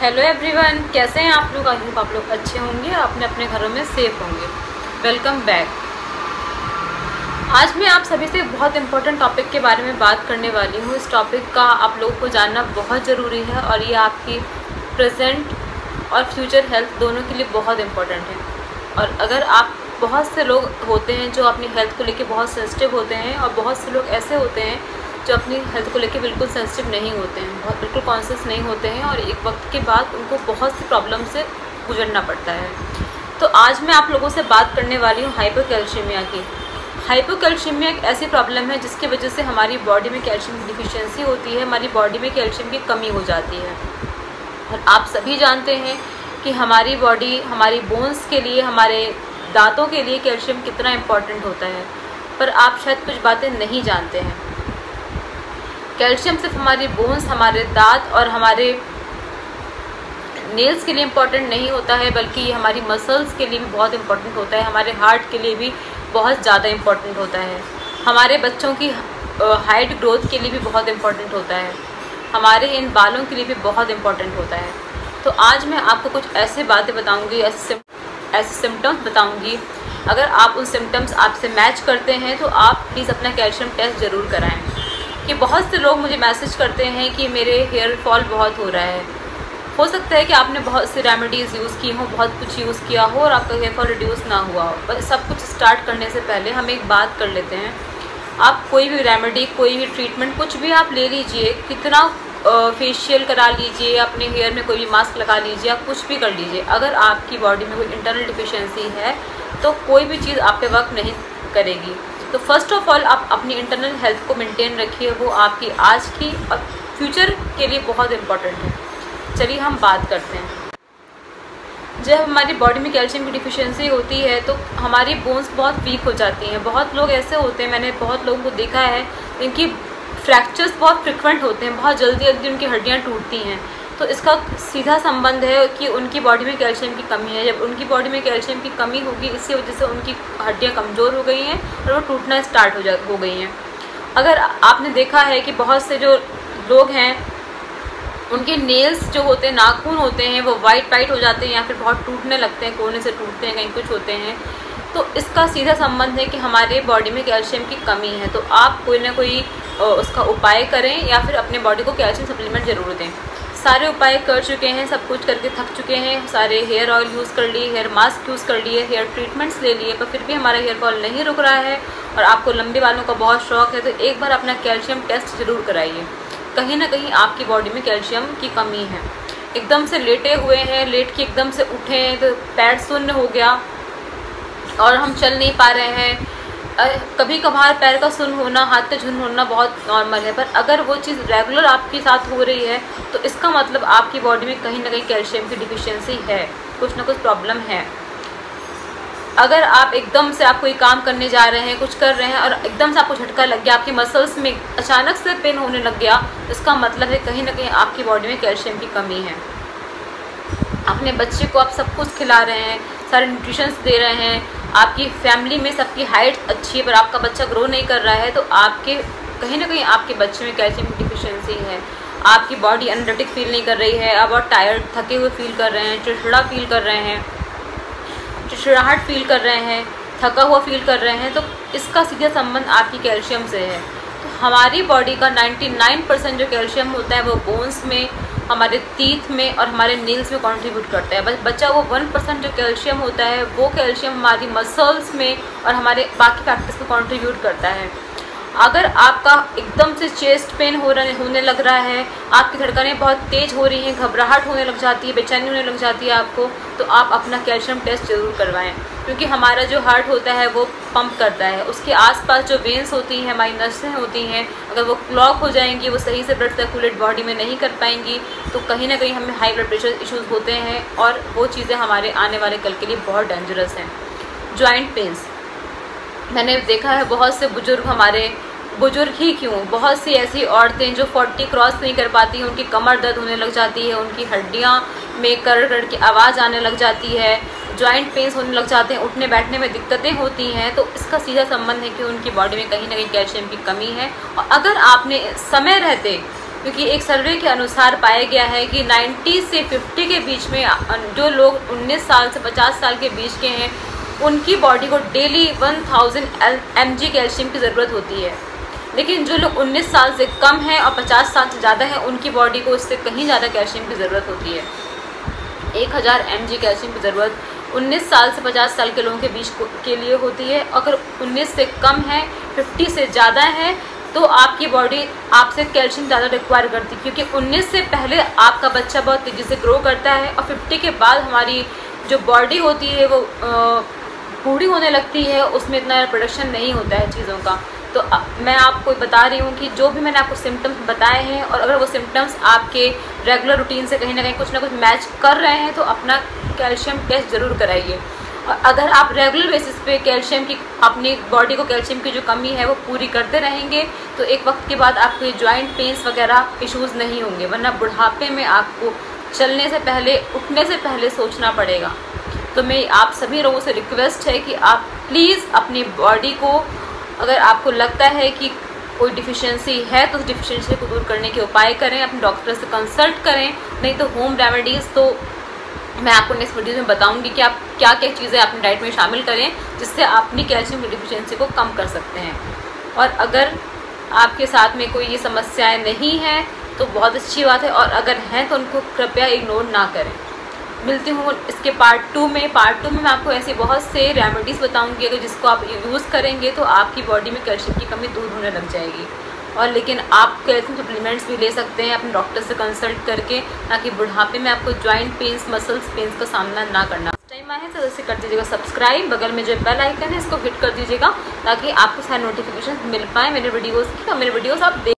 Hello everyone, कैसे हैं आप लोग। आई होप आप लोग अच्छे होंगे, अपने अपने घरों में सेफ होंगे। Welcome back. आज मैं आप सभी से बहुत इम्पोर्टेंट टॉपिक के बारे में बात करने वाली हूँ। इस टॉपिक का आप लोगों को जानना बहुत ज़रूरी है और ये आपकी प्रेजेंट और फ्यूचर हेल्थ दोनों के लिए बहुत इम्पोर्टेंट है। और अगर आप बहुत से लोग होते हैं जो अपनी हेल्थ को लेकर बहुत सेंसिटिव होते हैं और बहुत से लोग ऐसे होते हैं जो अपनी हेल्थ को लेकर बिल्कुल सेंसिटिव नहीं होते हैं, बहुत बिल्कुल कॉन्शियस नहीं होते हैं और एक वक्त के बाद उनको बहुत सी प्रॉब्लम से गुजरना पड़ता है। तो आज मैं आप लोगों से बात करने वाली हूँ हाइपोकैल्शियमिया की। हाइपोकैल्शियमिया एक ऐसी प्रॉब्लम है जिसकी वजह से हमारी बॉडी में कैल्शियम की डिफिशियंसी होती है, हमारी बॉडी में कैल्शियम की कमी हो जाती है। और आप सभी जानते हैं कि हमारी बॉडी, हमारी बोन्स के लिए, हमारे दांतों के लिए कैल्शियम कितना इम्पॉर्टेंट होता है, पर आप शायद कुछ बातें नहीं जानते हैं। कैल्शियम सिर्फ हमारी बोन्स, हमारे दांत और हमारे नेल्स के लिए इम्पॉर्टेंट नहीं होता है, बल्कि ये हमारी मसल्स के लिए भी बहुत इम्पॉर्टेंट होता है, हमारे हार्ट के लिए भी बहुत ज़्यादा इम्पॉर्टेंट होता है, हमारे बच्चों की हाइट ग्रोथ के लिए भी बहुत इम्पॉर्टेंट होता है, हमारे इन बालों के लिए भी बहुत इम्पॉर्टेंट होता है। तो आज मैं आपको कुछ ऐसे बातें बताऊँगी, ऐसे सिम्टम्स बताऊँगी। अगर आप उन सिम्टम्स आपसे मैच करते हैं तो आप प्लीज़ अपना कैल्शियम टेस्ट ज़रूर कराएँ। कि बहुत से लोग मुझे मैसेज करते हैं कि मेरे हेयर फॉल बहुत हो रहा है। हो सकता है कि आपने बहुत सी रेमेडीज़ यूज़ की हो, बहुत कुछ यूज़ किया हो और आपका हेयर फॉल रिड्यूस ना हुआ हो। पर सब कुछ स्टार्ट करने से पहले हम एक बात कर लेते हैं। आप कोई भी रेमेडी, कोई भी ट्रीटमेंट, कुछ भी आप ले लीजिए, कितना फेशियल करा लीजिए, अपने हेयर में कोई भी मास्क लगा लीजिए, आप कुछ भी कर लीजिए, अगर आपकी बॉडी में कोई इंटरनल डिफिशियंसी है तो कोई भी चीज़ आप पे वर्क नहीं करेगी। तो फर्स्ट ऑफ ऑल आप अपनी इंटरनल हेल्थ को मेंटेन रखिए, वो आपकी आज की और फ्यूचर के लिए बहुत इम्पॉर्टेंट है। चलिए हम बात करते हैं। जब हमारी बॉडी में कैल्शियम की डिफिशियंसी होती है तो हमारी बोन्स बहुत वीक हो जाती हैं। बहुत लोग ऐसे होते हैं, मैंने बहुत लोगों को देखा है, इनकी फ्रैक्चर्स बहुत फ्रिक्वेंट होते हैं, बहुत जल्दी जल्दी उनकी हड्डियाँ टूटती हैं। तो इसका सीधा संबंध है कि उनकी बॉडी में कैल्शियम की कमी है। जब उनकी बॉडी में कैल्शियम की कमी होगी, इसकी वजह से उनकी हड्डियां कमज़ोर हो गई हैं और वो टूटना स्टार्ट हो गई हैं। अगर आपने देखा है कि बहुत से जो लोग हैं उनके नेल्स जो होते हैं, नाखून होते हैं, वो वाइट हो जाते हैं या फिर बहुत टूटने लगते हैं, कोने से टूटते हैं, कहीं कुछ होते हैं। तो इसका सीधा संबंध है कि हमारे बॉडी में कैल्शियम की कमी है। तो आप कोई ना कोई उसका उपाय करें या फिर अपने बॉडी को कैल्शियम सप्लीमेंट ज़रूर दें। सारे उपाय कर चुके हैं, सब कुछ करके थक चुके हैं, सारे हेयर ऑयल यूज़ कर लिए, हेयर मास्क यूज़ कर लिए, हेयर ट्रीटमेंट्स ले लिए, पर फिर भी हमारा हेयर फॉल नहीं रुक रहा है और आपको लंबे बालों का बहुत शौक है, तो एक बार अपना कैल्शियम टेस्ट ज़रूर कराइए। कहीं ना कहीं आपकी बॉडी में कैल्शियम की कमी है। एकदम से लेटे हुए हैं, लेट के एकदम से उठे हैं तो पैर शून्य हो गया और हम चल नहीं पा रहे हैं। कभी कभार पैर का सुन्न होना, हाथ का झुन होना बहुत नॉर्मल है, पर अगर वो चीज़ रेगुलर आपके साथ हो रही है तो इसका मतलब आपकी बॉडी में कहीं ना कहीं कैल्शियम की डिफिशियंसी है, कुछ ना कुछ प्रॉब्लम है। अगर आप एकदम से आप कोई काम करने जा रहे हैं, कुछ कर रहे हैं और एकदम से आपको झटका लग गया, आपकी मसल्स में अचानक से पेन होने लग गया, तो इसका मतलब है कहीं ना कहीं आपकी बॉडी में कैल्शियम की कमी है। अपने बच्चे को आप सब कुछ खिला रहे हैं, सारे न्यूट्रिशंस दे रहे हैं, आपकी फैमिली में सबकी हाइट अच्छी है पर आपका बच्चा ग्रो नहीं कर रहा है, तो आपके कहीं ना कहीं आपके बच्चे में कैल्शियम की डिफिशियंसी है। आपकी बॉडी एनर्जेटिक फील नहीं कर रही है, आप बहुत टायर्ड, थके हुए फील कर रहे हैं, चिड़चिड़ा फील कर रहे हैं, चिड़चिड़ाहट फील कर रहे हैं, थका हुआ फील कर रहे हैं, तो इसका सीधा संबंध आपकी कैल्शियम से है। तो हमारी बॉडी का 99% जो कैल्शियम होता है वो बोन्स में, हमारे टीथ में और हमारे नील्स में कंट्रीब्यूट करता है। बस बचा वो 1% जो कैल्शियम होता है, वो कैल्शियम हमारी मसल्स में और हमारे बाकी फैक्टर्स में कंट्रीब्यूट करता है। अगर आपका एकदम से चेस्ट पेन होने लग रहा है, आपकी धड़कनें बहुत तेज़ हो रही हैं, घबराहट होने लग जाती है, बेचैनी होने लग जाती है आपको, तो आप अपना कैल्शियम टेस्ट ज़रूर करवाएं। क्योंकि हमारा जो हार्ट होता है वो पंप करता है, उसके आसपास जो वेन्स होती हैं, हमारी नसें होती हैं, अगर वो क्लॉग हो जाएंगी, वो सही से ब्लड सर्कुलेट बॉडी में नहीं कर पाएंगी, तो कहीं ना कहीं हमें हाई ब्लड प्रेशर इश्यूज़ होते हैं और वो चीज़ें हमारे आने वाले कल के लिए बहुत डेंजरस हैं। जॉइंट पेन्स, मैंने देखा है बहुत से बुजुर्ग ही क्यों, बहुत सी ऐसी औरतें जो 40 क्रॉस नहीं कर पाती हैं, उनकी कमर दर्द होने लग जाती है, उनकी हड्डियां में कर की आवाज़ आने लग जाती है, जॉइंट पेन्स होने लग जाते हैं, उठने बैठने में दिक्कतें होती हैं। तो इसका सीधा संबंध है कि उनकी बॉडी में कहीं ना कहीं कैल्शियम की कमी है। और अगर आपने समय रहते क्योंकि एक सर्वे के अनुसार पाया गया है कि 90 से 50 के बीच में जो लोग 19 साल से 50 साल के बीच के हैं उनकी बॉडी को डेली 1000 mg कैल्शियम की ज़रूरत होती है। लेकिन जो लोग 19 साल से कम हैं और 50 साल से ज़्यादा हैं उनकी बॉडी को उससे कहीं ज़्यादा कैल्शियम की ज़रूरत होती है। 1000 mg कैल्शियम की ज़रूरत 19 साल से 50 साल के लोगों के बीच के लिए होती है। अगर 19 से कम है, 50 से ज़्यादा है, तो आपकी बॉडी आपसे कैल्शियम ज़्यादा रिक्वायर करती है, क्योंकि 19 से पहले आपका बच्चा बहुत तेज़ी से ग्रो करता है और 50 के बाद हमारी जो बॉडी होती है वो बूढ़ी होने लगती है, उसमें इतना प्रोडक्शन नहीं होता है चीज़ों का। तो मैं आपको बता रही हूँ कि जो भी मैंने आपको सिम्टम्स बताए हैं और अगर वो सिम्टम्स आपके रेगुलर रूटीन से कहीं ना कुछ मैच कर रहे हैं तो अपना कैल्शियम टेस्ट ज़रूर कराइए। और अगर आप रेगुलर बेसिस पे कैल्शियम की अपनी बॉडी को कैल्शियम की जो कमी है वो पूरी करते रहेंगे तो एक वक्त के बाद आपको ये जॉइंट पेन्स वगैरह इश्यूज़ नहीं होंगे, वरना बुढ़ापे में आपको चलने से पहले, उठने से पहले सोचना पड़ेगा। तो मैं आप सभी लोगों से रिक्वेस्ट है कि आप प्लीज़ अपनी बॉडी को, अगर आपको लगता है कि कोई डिफिशियंसी है तो उस डिफिशियंसी को दूर करने के उपाय करें, अपने डॉक्टर से कंसल्ट करें। नहीं तो होम रेमेडीज़ तो मैं आपको नेक्स्ट वीडियो में बताऊंगी कि आप क्या क्या चीज़ें अपनी डाइट में शामिल करें जिससे आप अपनी कैल्शियम की डिफिशियंसी को कम कर सकते हैं। और अगर आपके साथ में कोई ये समस्याएं नहीं हैं तो बहुत अच्छी बात है, और अगर हैं तो उनको कृपया इग्नोर ना करें। मिलती हूँ इसके पार्ट 2 में। पार्ट 2 में मैं आपको ऐसी बहुत से रेमेडीज़ बताऊंगी अगर जिसको आप यूज़ करेंगे तो आपकी बॉडी में कैल्शियम की कमी दूर होने लग जाएगी। और लेकिन आप कैल्शियम सप्लीमेंट्स भी ले सकते हैं अपने डॉक्टर से कंसल्ट करके, ताकि बुढ़ापे में आपको जॉइंट पेन्स, मसल्स पेन्स का सामना ना करना। टाइम आए तो इसे कर दीजिएगा सब्सक्राइब, बगल में जो बेल आइकन है इसको हिट कर दीजिएगा ताकि आपको सारे नोटिफिकेशन मिल पाए मेरे वीडियोज़ की और मेरे वीडियोज़ आप देख